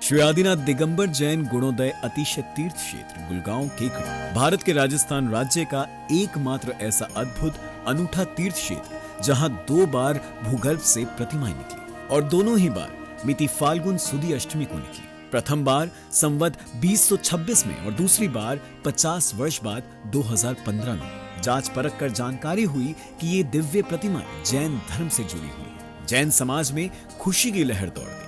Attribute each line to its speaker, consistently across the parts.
Speaker 1: श्री आदिनाथ दिगंबर जैन गुणोदय अतिशय तीर्थ क्षेत्र गुलगांव केकड़ी भारत के राजस्थान राज्य का एकमात्र ऐसा अद्भुत अनूठा तीर्थ क्षेत्र जहां 2 बार भूगर्भ से प्रतिमाएं निकली और दोनों ही बार मिति फाल्गुन सुदी अष्टमी को निकली। प्रथम बार संवत 2026 में और दूसरी बार 50 वर्ष बाद 2015 में जांच परख कर जानकारी हुई कि ये दिव्य प्रतिमाएं जैन धर्म से जुड़ी हुई है। जैन समाज में खुशी की लहर दौड़ गई।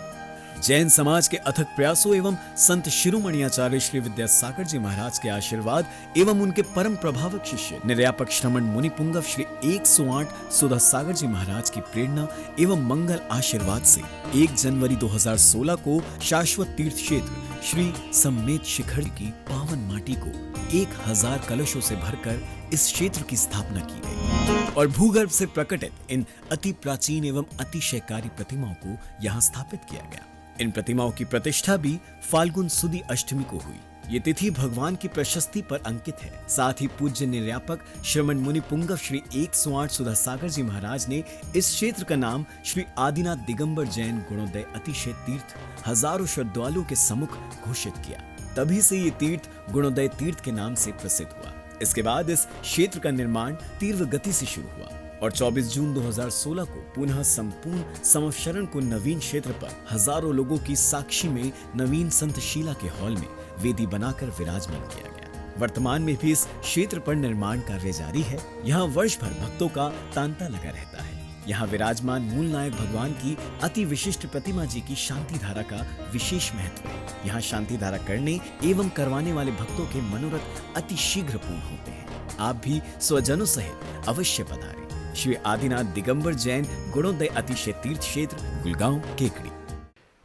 Speaker 1: जैन समाज के अथक प्रयासों एवं संत शिरोमणि आचार्य श्री विद्यासागर जी महाराज के आशीर्वाद एवं उनके परम प्रभावक शिष्य निर्यापक श्रमण मुनि पुंगव श्री 108 सुधा सागर जी महाराज की प्रेरणा एवं मंगल आशीर्वाद से 1 जनवरी 2016 को शाश्वत तीर्थ क्षेत्र श्री सम्मेत शिखर की पावन माटी को 1000 कलशों से भरकर इस क्षेत्र की स्थापना की गई और भूगर्भ से प्रकटित इन अति प्राचीन एवं अतिशयकारी प्रतिमाओं को यहाँ स्थापित किया गया। इन प्रतिमाओं की प्रतिष्ठा भी फाल्गुन सुदी अष्टमी को हुई। ये तिथि भगवान की प्रशस्ति पर अंकित है। साथ ही पूज्य निर्यापक श्रमण मुनि पुंगव श्री 108 सुधा सागर जी महाराज ने इस क्षेत्र का नाम श्री आदिनाथ दिगंबर जैन गुणोदय अतिशय तीर्थ हजारों श्रद्धालुओं के सम्मुख घोषित किया। तभी से ये तीर्थ गुणोदय तीर्थ के नाम से प्रसिद्ध हुआ। इसके बाद इस क्षेत्र का निर्माण तीव्र गति से शुरू हुआ और 24 जून 2016 को पुनः संपूर्ण समशरण को नवीन क्षेत्र पर हजारों लोगों की साक्षी में नवीन संतशिला के हॉल में वेदी बनाकर विराजमान किया गया। वर्तमान में भी इस क्षेत्र पर निर्माण कार्य जारी है। यहाँ वर्ष भर भक्तों का तांता लगा रहता है। यहाँ विराजमान मूल नायक भगवान की अति विशिष्ट प्रतिमा जी की शांति धारा का विशेष महत्व है। यहाँ शांति धारा करने एवं करवाने वाले भक्तों के मनोरथ अति शीघ्र पूर्ण होते हैं। आप भी स्वजनों सहित अवश्य पधारें। श्री आदिनाथ दिगंबर जैन गुणोदय अतिशय तीर्थ क्षेत्र गुलगांव केकड़ी।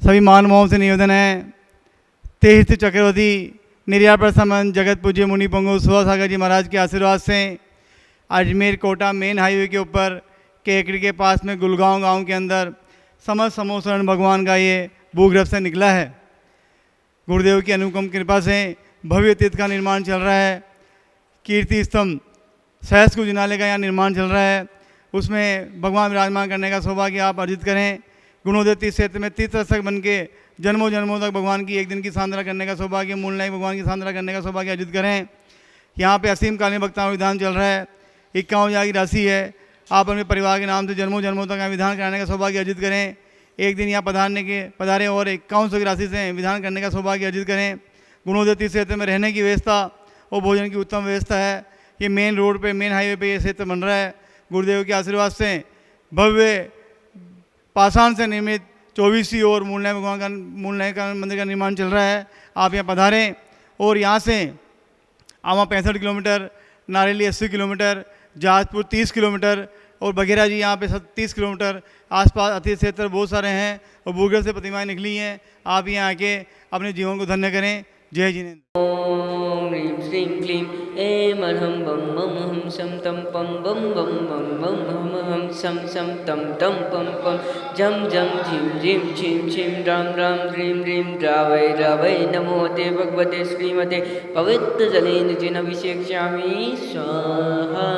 Speaker 2: सभी महानुभावों से निवेदन है, तीर्थ चक्रवर्ती निर्यापक संबंध जगत पूज्य मुनि पुंगव सुधा सागर जी महाराज के आशीर्वाद से अजमेर कोटा मेन हाईवे के ऊपर केकड़ी के पास में गुलगांव गांव के अंदर समस्त समोसरण भगवान का ये भूगर्भ से निकला है। गुरुदेव की अनुपम कृपा से भव्य तीर्थ का निर्माण चल रहा है। कीर्ति स्तंभ सहस कुंज नाले का यहाँ निर्माण चल रहा है। उसमें भगवान विराजमान करने का सौभाग्य आप अर्जित करें। गुणोदय तीर्थ क्षेत्र में तीर्थ रक्षक बन के जन्मों जन्मों तक भगवान की एक दिन की सांद्रा करने का सौभाग्य, मूल नायक भगवान की सांद्रा करने का सौभाग्य अर्जित करें। यहाँ पे असीम कालीन भक्ताओं विधान चल रहा है। 51,000 की राशि है। आप अपने परिवार के नाम से जन्मों जन्मों तक विधान कराने का सौभाग्य अर्जित करें। एक दिन यहाँ पधारें और 5100 की राशि से विधान करने का सौभाग्य अर्जित करें। गुणोदय तीर्थ क्षेत्र में रहने की व्यवस्था और भोजन की उत्तम व्यवस्था है। ये मेन रोड पे मेन हाईवे पे ये क्षेत्र बन रहा है। गुरुदेव के आशीर्वाद से भव्य पाषाण से निर्मित 24वीं और मूल नायक भगवान का मूल नायक का मंदिर का निर्माण चल रहा है। आप यहाँ पधारें और यहाँ से आवा 65 kilometre, Nareli 80 kilometre, Jahazpur 30 kilometre और बघेरा जी यहाँ पे 30 किलोमीटर आसपास अति क्षेत्र बहुत सारे हैं और भूगर्भ से प्रतिमाएं निकली हैं। आप यहाँ आके अपने जीवन को धन्य करें। जय जिनेन्द्र।
Speaker 3: ओम ह्रीं श्रीं क्लीं ऐं अर्हं बम मम हम शम तम पम बम बम बम बम हम शम शम तम तम पम पम झम झम झीं झीं झीं झीं राम राम ह्रीं ह्रीं रावै रावै नमो ते भगवते श्रीमते पवित्र जलेन जिनभिषेक्ष्यामि स्वाहा।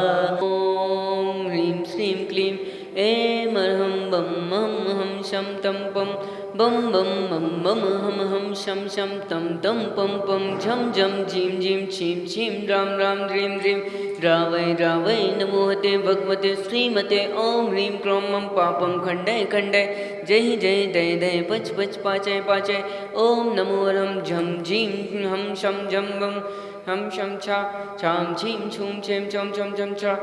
Speaker 3: ओम ह्रीं श्रीं क्लीं ऐं अर्हं बम मम हम शम तम पम बम बम बम बम हम शम शम तम तम पम पम झम झम झीं झीं छीं छीं राम राम ह्रीं ह्रीं रावै रावै नमो ते भगवते श्रीमते ओम ह्रीं क्रों मम पापम खंडय खंडय जय जय दय दय पच पच पाचय पाचय ओम नमो रम झम झीं हम शम झम बम हम शम छा छाम छीं छूं छेम चम चम चम छा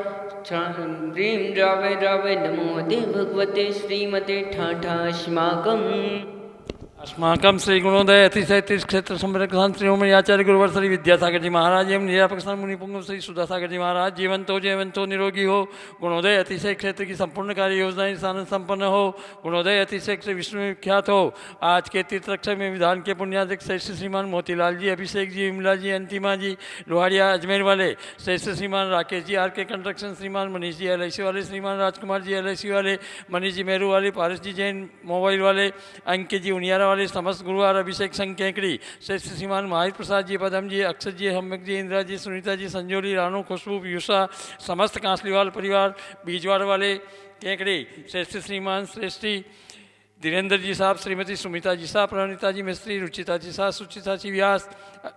Speaker 3: छा ह्रीं रावै रावै नमो ते भगवते श्रीमते ठाठा
Speaker 4: अस्माकं श्री गुणोदय अतिशय तीर्थ क्षेत्र संरक्षण श्रीमणि आचार्य गुरुवर श्री विद्यासागर जी महाराज एवं निर्यापक मुनि पुंगव श्री सुधा सागर जी महाराज जीवंत हो निरोगी हो। गुणोदय अतिशय क्षेत्र की संपूर्ण कार्य योजनाएं सानंद संपन्न हो। गुणोदय अतिशय से विष्णु विख्यात हो। आज के तीर्थ रक्षक में विधान के पुण्याधिक श्रेष्ठ श्रीमान मोतीलाल जी, अभिषेक जी, विमला जी, अंतिमा जी लोहारिया अजमेर वाले, श्रेष्ठ श्रीमान राकेश जी आर के कंस्ट्रक्शन, श्रीमान मनीष जी LIC वाले, श्रीमान राजकुमार जी LIC वाले, मनीष जी मेरू वाले, पारस जी जैन मोबाइल वाले, अंकित जी उनियारा वाले, समस्त गुरुवार अभिषेक संघ केकड़ी, श्रेष्ठ श्रीमान महावीर प्रसाद जी, पदम जी, अक्षर जी, हमक जी, इंदिरा जी, सुनीता जी, संजोली, रानू, खुशबू, पीयूषा, समस्त कांसलीवाल परिवार, बीजवाड़ वाले केकड़ी, श्रेष्ठ श्रीमान श्रेष्ठी धीरेन्द्र जी साहब, श्रीमती सुमिता जी साहब, प्रणीता जी मिस्त्री, रुचिता जी साहब, सुचिता जी व्यास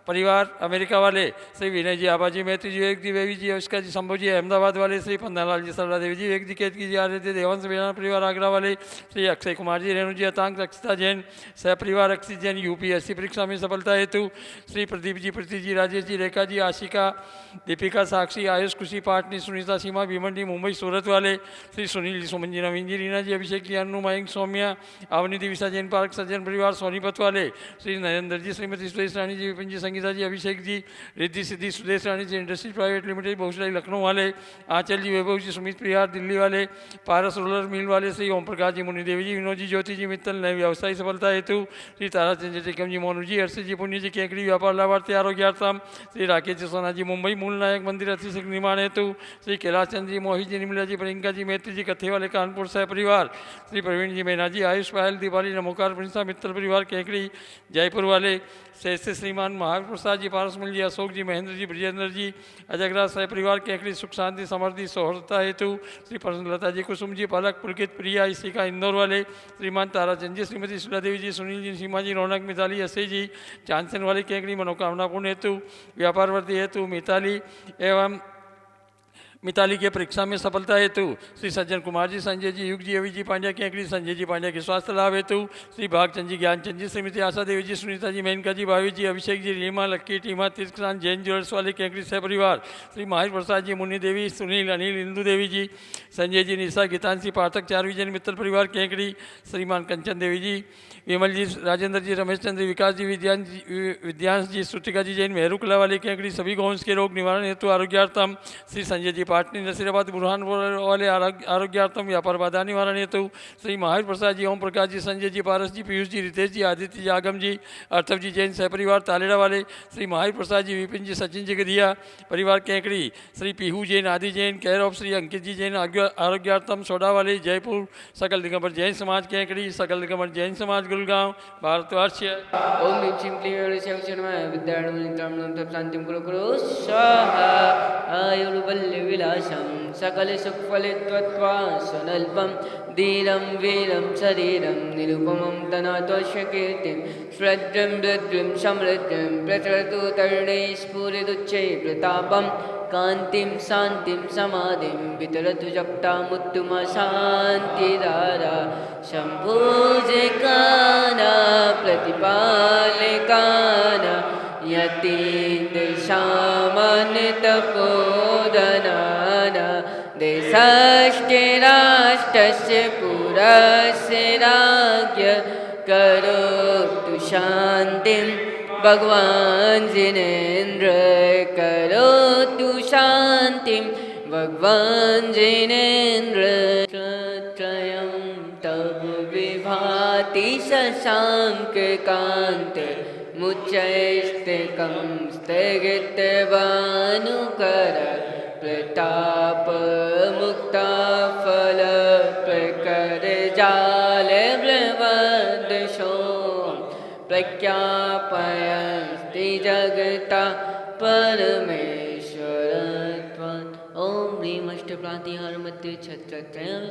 Speaker 4: परिवार अमेरिका वाले, श्री विनय जी आबाजी मैत्री जी, विवेक जी बेबी जी, अविष्का जी शंभू जी अहमदाबाद वाले, श्री पन्नालाल जी सरला देवी जी, विवेक जी केतकी जी आर्य देवंश बेना परिवार आगरा वाले, श्री अक्षय कुमार जी, रेणु जी अतांक, रक्षिता जैन सह परिवार अक्षित जैन यूपीएससी परीक्षा में सफलता हेतु, श्री प्रदीप जी, प्रीति जी, राजेश जी, रेखा जी, आशिका, दीपिका, साक्षी, आयुष, खुशी, पाटनी, सुनीता, सीमा, भीमंडी, मुंबई सुरत वाले, श्री सुनील जी, सुमन जी, नवीन जी, रीना जी, अभिषेक जी, अनु, मयंक, सौम्या, अवनी, दिविशा जैन पार्क सज्जन परिवार सोनीपत वाले, श्री नरेंद्र जी, श्रीमती सुदेश रानी जी, विपिन जी, संगीता जी, अभिषेक जी, रिद्धि सिद्धि सुदेश रानी जी, इंडस्ट्रीज प्राइवेट लिमिटेड बहुशलाई लखनऊ वाले, आंचल जी, वैभव जी, सुमित प्रियार दिल्ली वाले, पारस रोलर मिल वाले, श्री ओम प्रकाश जी, मुनि देवी जी, विनोद जी, ज्योति जी मित्तल नए व्यवसायी सफलता हेतु, श्री ताराचंद जी, टेकम जी, मोनू जी, हर्षित जी, पुण्य जी, केकड़ी व्यापार लाभार्थी आरोग्यार्थम, श्री राकेश जी, सोना जी, मुंबई मूल नायक मंदिर अतिशय निर्माण हेतु, श्री कैलाश चंद्र जी, मोहित जी, निमला जी, प्रियंका जी, मैत्री जी, कथे वाले कानपुर सह परिवार, श्री प्रवीण जी, मैना जी, आयुष पायल, दीपाली, नमोकार प्रिंसा मित्तल परिवार केकड़ी जयपुर वाले, से श्रीमान महावीर प्रसाद जी, पारसमल जी, अशोक जी, महेंद्र जी, ब्रजेंद्र जी, अजगरा सह परिवार केकड़ी सुख शांति समृद्धि सौहर्दता हेतु, श्री प्रसन्नलता जी, कुसुम जी, पलक पुलकित प्रिया इसी का इंदौर वाले, श्रीमान ताराचंद जी, श्रीमती सुला देवी जी, सुनील जी, सीमा जी, रौनक, मिताली, असे जी, चांदसन वाले केकड़ी मनोकामना पूर्ण हेतु, व्यापार वर्ती हेतु मिताली एवं मिताली के परीक्षा में सफलता हेतु, श्री सज्जन कुमार जी, संजय जी, युग जी, अवि जी पांड्या केकड़ी, संजय जी पांड्या के स्वास्थ्य लाभ हेतु, श्री भागचंद जी, ज्ञानचंद जी, श्रीमती आशा देवी जी, सुनीता जी, मेनका जी, भावी जी, अभिषेक जी, रीमा, लक्की, टीमा, तीर्थकिसान जैन ज्वेलर्स वाले केकड़ी सह परिवार, श्री माहिर प्रसाद जी, मुन्नी देवी, सुनील, अनिल, इंदु देवी जी, संजय जी, निशा, गीतांशी, पाठक, चारवी जैन मित्तल परिवार केकड़ी, श्रीमान कंचन देवी जी, विमल जी, राजेंद्र जी, रमेश चंद्र, विकास जी, विद्यांश जी, श्रुतिका जी जैन मेहरूकला वाले केकड़ी सभी गौंस के रोग निवारण हेतु आरोग्यार्थम, श्री संजय जी, पाटनी, नसीराबाद बुरहान वाले आरोग्यार्थम व्यापार बाधा निवारण हेतु, श्री महावीर प्रसाद जी, ओम प्रकाश जी, संजय जी, पारस जी, पीयूष जी, रितेश जी, आदित्य जी, आगम जी, अर्थव जी जैन सह परिवार तालेड़ा वाले, श्री महावीर प्रसाद जी, विपिन जी, सचिन जी गदिया परिवार केकड़ी, श्री पीहू जैन, आदि जैन, कैरॉफ, श्री अंकित जी जैन आरोग्यार्थम सोडा वाले जयपुर, सकल दिगंबर जैन समाज केकड़ी, सकल दिगंबर जैन समाज गुड़गांव भारतवर्ष।
Speaker 3: ओम ह्रीं श्रीं क्लीं शैवचनमाय विद्याणं शांतिं कुरु कुरु स्वाहा आयुर्वल्लविलासं सकलसुखफलित्वा स्वनल्पं धीरं वीरं शरीरं निरुपमं तनातोष्य कीर्तिं श्रद्धं वृद्धिं समृद्धिं प्रचरतु तरुणे स्फुरिदुच्चै प्रतापं कान्तिं शान्तिं समाधिं वितरतु जप्तामुत्तमा शान्तिदारा शम्भुजकाना प्रतिपालकाना यतीन्द्रशामनितपोदनाना देशस्य राष्ट्रस्य पुरस्य राज्ञ करोतु शान्तिं भगवान् जिनेन्द्र करोतु शान्तिं भगवान् जिनेन्द्र त्रयं तव विभाति शशाङ्ककान्त मुच्चैस्तिकं स्थगितवानुकर प्रताप मुक्ताफल प्रकरजाल ब्रवदशो प्रख्यापयन्ति जगता परमेश्वरत्वात्। ॐ ह्रीं अष्टप्रातिहारमध्ये छत्रत्रयं